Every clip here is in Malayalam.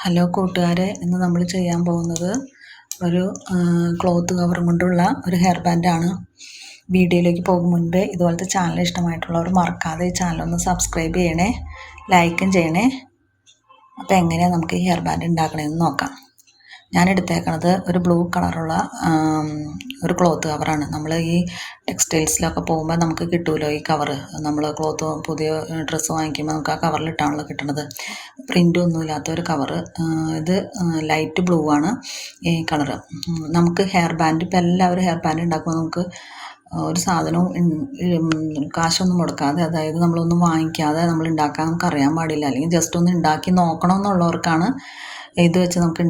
ഹലോ കൂട്ടുകാരെ, ഇന്ന് നമ്മൾ ചെയ്യാൻ പോകുന്നത് ഒരു ക്ലോത്ത് കവറും കൊണ്ടുള്ള ഒരു ഹെയർ ബാൻഡാണ്. വീഡിയോയിലേക്ക് പോകും മുൻപേ ഇതുപോലത്തെ ചാനൽ ഇഷ്ടമായിട്ടുള്ളവർ മറക്കാതെ ഈ ചാനലൊന്ന് സബ്സ്ക്രൈബ് ചെയ്യണേ, ലൈക്കും ചെയ്യണേ. അപ്പോൾ എങ്ങനെയാണ് നമുക്ക് ഈ ഹെയർ ബാൻഡ് ഉണ്ടാക്കണമെന്ന് നോക്കാം. ഞാൻ എടുത്തേക്കണത് ഒരു ബ്ലൂ കളറുള്ള ഒരു ക്ലോത്ത് കവറാണ്. നമ്മൾ ഈ ടെക്സ്റ്റൈൽസിലൊക്കെ പോകുമ്പോൾ നമുക്ക് കിട്ടുമല്ലോ ഈ കവറ്. നമ്മൾ ക്ലോത്ത് പുതിയ ഡ്രസ്സ് വാങ്ങിക്കുമ്പോൾ നമുക്ക് ആ കവറിലിട്ടാണല്ലോ കിട്ടുന്നത്. പ്രിൻ്റൊന്നും ഇല്ലാത്ത ഒരു കവറ്. ഇത് ലൈറ്റ് ബ്ലൂ ആണ് ഈ കളറ്. നമുക്ക് ഹെയർ ബാൻഡ് ഇപ്പോൾ എല്ലാവരും ഹെയർ ബാൻഡ് ഉണ്ടാക്കുമ്പോൾ നമുക്ക് ഒരു സാധനവും കാശൊന്നും മുടക്കാതെ, അതായത് നമ്മളൊന്നും വാങ്ങിക്കാതെ നമ്മൾ ഉണ്ടാക്കാൻ നമുക്ക് അറിയാൻ പാടില്ല. അല്ലെങ്കിൽ ജസ്റ്റ് ഒന്ന് ഉണ്ടാക്കി നോക്കണമെന്നുള്ളവർക്കാണ് ഇത് വെച്ച് നമുക്ക്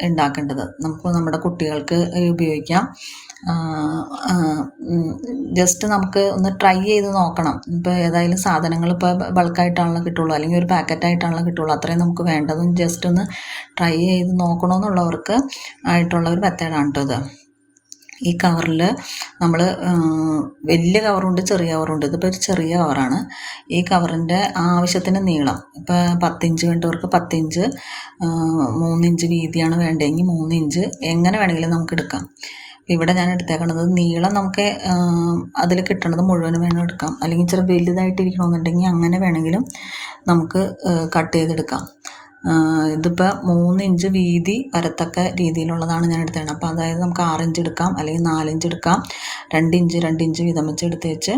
ഉണ്ടാക്കേണ്ടത്. നമുക്ക് നമ്മുടെ കുട്ടികൾക്ക് ഉപയോഗിക്കാം. ജസ്റ്റ് നമുക്ക് ഒന്ന് ട്രൈ ചെയ്ത് നോക്കണം. ഇപ്പോൾ ഏതായാലും സാധനങ്ങൾ ഇപ്പോൾ ബൾക്കായിട്ടാണല്ലോ കിട്ടുള്ളൂ, അല്ലെങ്കിൽ ഒരു പാക്കറ്റായിട്ടാണല്ലോ കിട്ടുള്ളൂ. അത്രയും നമുക്ക് വേണ്ടതും ജസ്റ്റ് ഒന്ന് ട്രൈ ചെയ്ത് നോക്കണമെന്നുള്ളവർക്ക് ആയിട്ടുള്ള ഒരു മെത്തേഡാണ് കേട്ടോ ഇത്. ഈ കവറിൽ നമ്മൾ വലിയ കവറുണ്ട്, ചെറിയ കവറുണ്ട്. ഇതിപ്പോൾ ഒരു ചെറിയ കവറാണ്. ഈ കവറിൻ്റെ ആവശ്യത്തിന് നീളം ഇപ്പോൾ 10 ഇഞ്ച് വേണ്ടവർക്ക് 10 ഇഞ്ച്, 3 ഇഞ്ച് വീതിയാണ് വേണ്ടതെങ്കിൽ 3 ഇഞ്ച്, എങ്ങനെ വേണമെങ്കിലും നമുക്ക് എടുക്കാം. ഇവിടെ ഞാൻ എടുത്തേക്കണത് നീളം നമുക്ക് അതിൽ കിട്ടണത് മുഴുവനും വേണം എടുക്കാം. അല്ലെങ്കിൽ ഇച്ചിരി വലുതായിട്ടിരിക്കണമെന്നുണ്ടെങ്കിൽ അങ്ങനെ വേണമെങ്കിലും നമുക്ക് കട്ട് ചെയ്തെടുക്കാം. ഇതിപ്പോൾ 3 ഇഞ്ച് വീതി വരത്തക്ക രീതിയിലുള്ളതാണ് ഞാൻ എടുത്തത്. അപ്പോൾ അതായത് നമുക്ക് 6 ഇഞ്ച് എടുക്കാം, അല്ലെങ്കിൽ 4 ഇഞ്ച് എടുക്കാം. 2 ഇഞ്ച് വീതം വെച്ച് എടുത്ത് വെച്ച്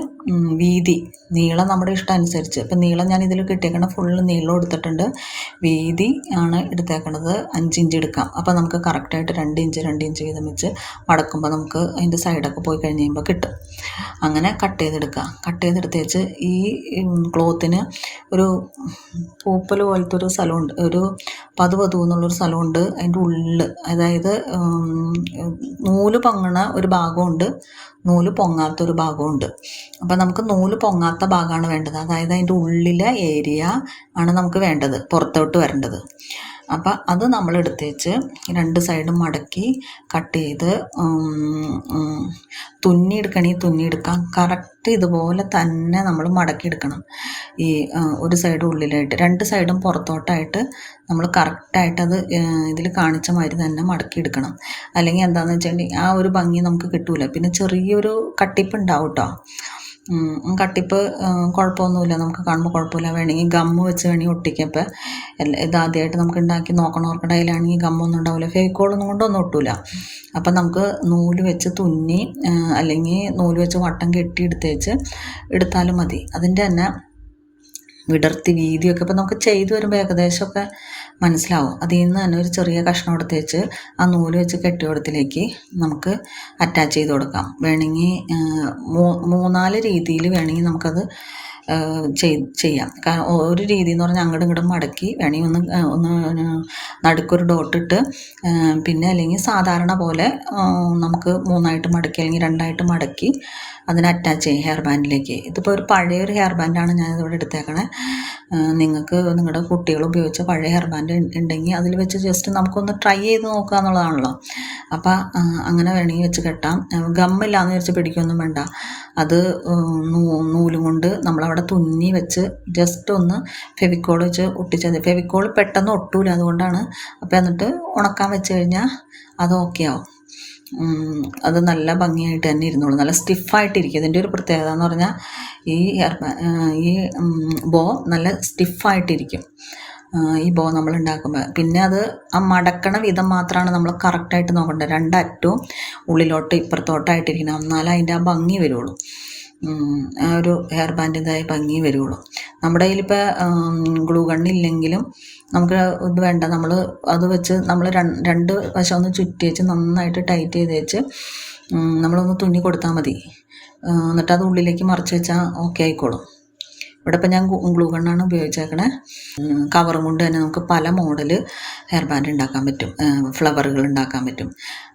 വീതി നീളം നമ്മുടെ ഇഷ്ടം അനുസരിച്ച്. ഇപ്പം നീളം ഞാൻ ഇതിൽ കിട്ടിയേക്കണ ഫുള്ള് നീളം എടുത്തിട്ടുണ്ട്. വീതി ആണ് എടുത്തേക്കണത് 5 ഇഞ്ച് എടുക്കാം. അപ്പോൾ നമുക്ക് കറക്റ്റായിട്ട് 2 ഇഞ്ച് വീതം വെച്ച് മടക്കുമ്പോൾ നമുക്ക് അതിൻ്റെ സൈഡൊക്കെ പോയി കഴിഞ്ഞ് കഴിയുമ്പോൾ കിട്ടും. അങ്ങനെ കട്ട് ചെയ്തെടുക്കുക. കട്ട് ചെയ്തെടുത്ത് വെച്ച് ഈ ക്ലോത്തിന് ഒരു പൂപ്പൽ പോലത്തെ ഒരു സ്ഥലമുണ്ട്, ഒരു പതു എന്നുള്ളൊരു സ്ഥലമുണ്ട് അതിൻ്റെ ഉള്ളിൽ. അതായത് നൂല് പൊങ്ങണ ഒരു ഭാഗമുണ്ട്, നൂല് പൊങ്ങാത്തൊരു ഭാഗമുണ്ട്. അപ്പോൾ നമുക്ക് നൂല് പൊങ്ങാത്ത ഭാഗമാണ് വേണ്ടത്. അതായത് അതിൻ്റെ ഉള്ളിലെ ഏരിയ ആണ് നമുക്ക് വേണ്ടത്, പുറത്തോട്ട് വരേണ്ടത്. അപ്പം അത് നമ്മൾ എടുത്ത് വെച്ച് 2 സൈഡും മടക്കി കട്ട് ചെയ്ത് തുന്നിയെടുക്കാം. കറക്റ്റ് ഇതുപോലെ തന്നെ നമ്മൾ മടക്കിയെടുക്കണം. ഈ ഒരു സൈഡ് ഉള്ളിലായിട്ട് 2 സൈഡും പുറത്തോട്ടായിട്ട് നമ്മൾ കറക്റ്റായിട്ട് അത് ഇതിൽ കാണിച്ച മാതിരി തന്നെ മടക്കിയെടുക്കണം. അല്ലെങ്കിൽ എന്താണെന്ന് വെച്ചിട്ടുണ്ടെങ്കിൽ ആ ഒരു ഭംഗി നമുക്ക് കിട്ടൂല. പിന്നെ ചെറിയൊരു കട്ടിപ്പ് ഉണ്ടാവും കേട്ടോ. കട്ടിപ്പ് കുഴപ്പമൊന്നുമില്ല, നമുക്ക് കാണുമ്പോൾ കുഴപ്പമില്ല. വേണമെങ്കിൽ ഗമ്മ് വെച്ച് വേണമെങ്കിൽ ഒട്ടിക്കാം. ഇപ്പോൾ ഇതാദ്യമായിട്ട് നമുക്ക് ഉണ്ടാക്കി നോക്കണവർക്ക് കയ്യിലാണെങ്കിൽ ഗമ്മൊന്നും ഉണ്ടാവില്ല, ഫെവിക്കോളൊന്നും കൊണ്ടൊന്നും ഒട്ടില്ല. അപ്പം നമുക്ക് നൂല് വെച്ച് തുന്നി അല്ലെങ്കിൽ നൂല് വെച്ച് വട്ടം കെട്ടി എടുത്താലും മതി. അതിൻ്റെ തന്നെ വിടർത്തി വീതിയൊക്കെ ഇപ്പോൾ നമുക്ക് ചെയ്തു വരുമ്പോൾ ഏകദേശമൊക്കെ മനസ്സിലാവും. അതിൽ നിന്ന് തന്നെ ഒരു ചെറിയ കഷ്ണം എടുത്ത് വെച്ച് ആ നൂല് വെച്ച് കെട്ടിയോടത്തിലേക്ക് നമുക്ക് അറ്റാച്ച് ചെയ്ത് കൊടുക്കാം. വേണമെങ്കിൽ 3-4 രീതിയിൽ വേണമെങ്കിൽ നമുക്കത് ചെയ്യാം. ഒരു രീതി എന്ന് പറഞ്ഞാൽ അങ്ങോട്ടും ഇങ്ങോട്ടും മടക്കി വേണമെങ്കിൽ ഒന്ന് നടുക്കൊരു ഡോട്ടിട്ട്, പിന്നെ അല്ലെങ്കിൽ സാധാരണ പോലെ നമുക്ക് 3ആയിട്ട് മടക്കി അല്ലെങ്കിൽ 2ആയിട്ട് മടക്കി അതിനെ അറ്റാച്ച് ചെയ്യും ഹെയർ ബാൻഡിലേക്ക്. ഇതിപ്പോൾ ഒരു പഴയൊരു ഹെയർ ബാൻഡാണ് ഞാനിതിവിടെ എടുത്തേക്കണേ. നിങ്ങൾക്ക് നിങ്ങളുടെ കുട്ടികൾ ഉപയോഗിച്ച പഴയ ഹെയർ ബാൻഡ് ഉണ്ടെങ്കിൽ അതിൽ വെച്ച് ജസ്റ്റ് നമുക്കൊന്ന് ട്രൈ ചെയ്ത് നോക്കുക എന്നുള്ളതാണല്ലോ. അപ്പം അങ്ങനെ വേണമെങ്കിൽ വെച്ച് കെട്ടാം. ഗമ്മില്ലാന്ന് വിചാരിച്ച് പിടിക്കൊന്നും വേണ്ട. അത് നൂലും കൊണ്ട് നമ്മളവിടെ തുന്നി വെച്ച് ജസ്റ്റ് ഒന്ന് ഫെവിക്കോൾ വെച്ച് ഒട്ടിച്ചത്. ഫെവിക്കോൾ പെട്ടെന്ന് ഒട്ടൂല, അതുകൊണ്ടാണ്. അപ്പോൾ എന്നിട്ട് ഉണക്കാൻ വെച്ച് കഴിഞ്ഞാൽ അത് ഓക്കെ ആവും. അത് നല്ല ഭംഗിയായിട്ട് തന്നെ ഇരുന്നോളൂ, നല്ല സ്റ്റിഫായിട്ടിരിക്കും. ഇതിൻ്റെ ഒരു പ്രത്യേകത എന്ന് പറഞ്ഞാൽ ഈ ബോ നല്ല സ്റ്റിഫായിട്ടിരിക്കും ഈ ബോ നമ്മൾ ഉണ്ടാക്കുമ്പോൾ. പിന്നെ അത് ആ മടക്കണ വിധം മാത്രമാണ് നമ്മൾ കറക്റ്റായിട്ട് നോക്കേണ്ടത്. 2 അറ്റവും ഉള്ളിലോട്ട് ഇപ്പുറത്തോട്ടായിട്ടിരിക്കണം, എന്നാലേ അതിൻ്റെ ആ ഭംഗി വരുള്ളൂ. ആ ഒരു ഹെയർ ബാൻഡിൻ്റെതായ ഭംഗി വരുള്ളൂ. നമ്മുടെ കയ്യിലിപ്പോൾ ഗ്ലൂ ഗണ്ണില്ലെങ്കിലും നമുക്ക് ഇത് വേണ്ട. നമ്മൾ അത് വെച്ച് നമ്മൾ 2 വശം ഒന്ന് ചുറ്റി വെച്ച് നന്നായിട്ട് ടൈറ്റ് ചെയ്ത് വെച്ച് നമ്മളൊന്ന് തുന്നി കൊടുത്താൽ മതി. എന്നിട്ട് അത് ഉള്ളിലേക്ക് മറിച്ച് വെച്ചാൽ ഓക്കെ ആയിക്കോളും. ഇവിടെ ഇപ്പം ഞാൻ ഗ്ലൂ ഗണ്ണാണ് ഉപയോഗിച്ചേക്കണേ. കവറും കൊണ്ട് തന്നെ നമുക്ക് പല മോഡൽ ഹെയർ ബാൻഡ് ഉണ്ടാക്കാൻ പറ്റും, ഫ്ലവറുകൾ ഉണ്ടാക്കാൻ പറ്റും.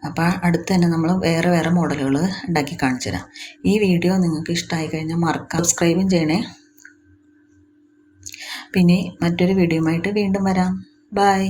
അപ്പോൾ അടുത്ത് തന്നെ നമ്മൾ വേറെ മോഡലുകൾ ഉണ്ടാക്കി കാണിച്ചു തരാം. ഈ വീഡിയോ നിങ്ങൾക്ക് ഇഷ്ടമായി കഴിഞ്ഞാൽ മറക്കാം സബ്സ്ക്രൈബും ചെയ്യണേ. പിന്നെ മറ്റൊരു വീഡിയോയുമായിട്ട് വീണ്ടും വരാം. ബൈ.